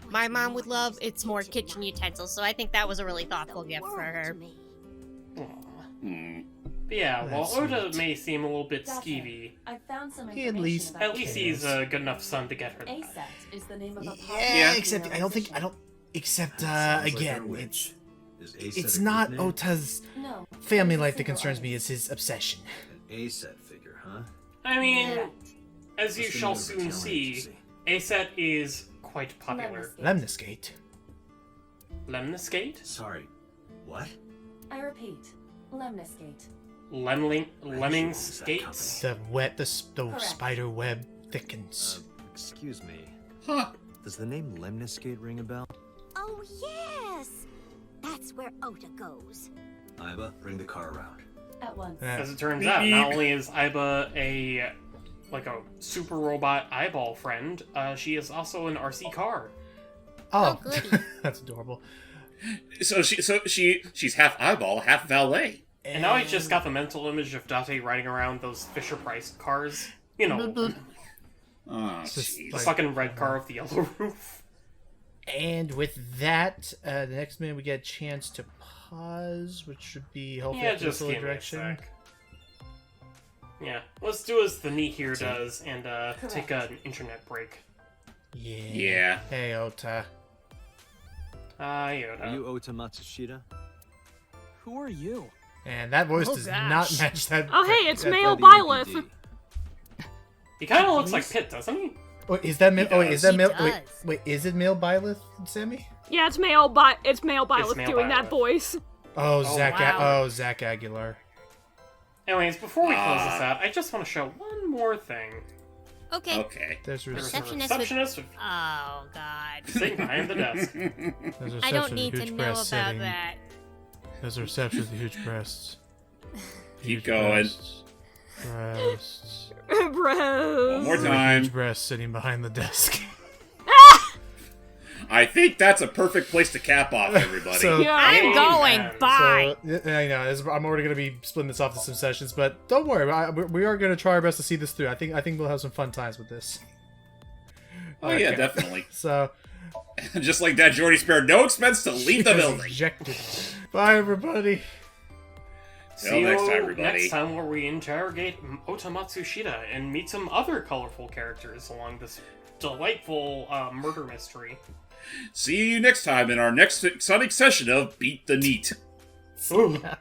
my What's mom would more love, than it's just a more kitchen kitchen knife. utensils, so I think that was a really thoughtful The gift for world her. to me. Aw. Hmm. But yeah, while That's Oda sweet. may seem a little bit Dante, skeevy, I found some He information at least- about at least he's a good enough son to get her that. ASET is the name of a popular Yeah, female except I don't think musician. except Sounds like again, her witch. Is Aset it's a not group name? Ota's No. family it's a life that single concerns me. artist. It's his obsession. An Aset figure, huh? I mean, Correct. as you What's the shall name of her soon talent see, agency? ASET is quite popular. Lemniscate. Lemniscate. Lemniscate? Sorry. What? I repeat, Lemniscate. Lemming Who's that skates? The Correct. spider web thickens. Excuse me. Huh. Does the name Lemniscate ring a bell? Oh, yes! That's where Ota goes. Iba, bring the car around. At once. As it turns out, not only is Iba a super robot eyeball friend, she is also an RC car. Oh, goody. that's adorable. So she's half eyeball, half valet. And now I just got the mental image of Date riding around those Fisher Price cars. You know, Oh, It's just jeez. the like- fucking red car with the yellow roof. And with that, the next minute we get a chance to pause, which should be hopefully Yeah, after this just little give me a direction. sec. Yeah, let's do as the neat here does and take an internet break. Yeah. Yeah. Hey, Ota. Are Yoda. you Ota Matsushita? Who are you? And that voice Oh, does gosh. not match that. Oh, hey, it's that- male The Byleth. NPD. He kind of looks like Pitt, doesn't he? Wait, is that male? He Oh, wait, does. is that He male? does. Wait, is it male Byleth, Sammy? Yeah, it's male Byleth male doing that Byleth. voice. Oh, Oh, Zach. wow. Zach Aguilar. Anyways, before we close this out, I just want to show one more thing. Okay. Okay. There's There's a Receptionist receptionist with Oh, God. sitting behind the desk. There's a I don't reception need with to huge know about breasts sitting. that. There's a reception with huge breasts. Keep Huge going. Breasts. Breasts. Bros. One more There's a time. huge breast sitting behind the desk. I think that's a perfect place to cap off, everybody. So- Yeah. I'm going. Amen. Bye. So, I know I'm already going to be splitting this off to some sessions, but don't worry, we are going to try our best to see this through. I think we'll have some fun times with this. Oh yeah, Okay. definitely. So, Just like that, Jordy spared no expense to leave the she was building. ejected. Bye, everybody. Till See next you time, everybody. next time where we interrogate Ota Matsushita and meet some other colorful characters along this delightful murder mystery. See you next time in our next Sonic session of Beat the Neat. Ooh. Yeah.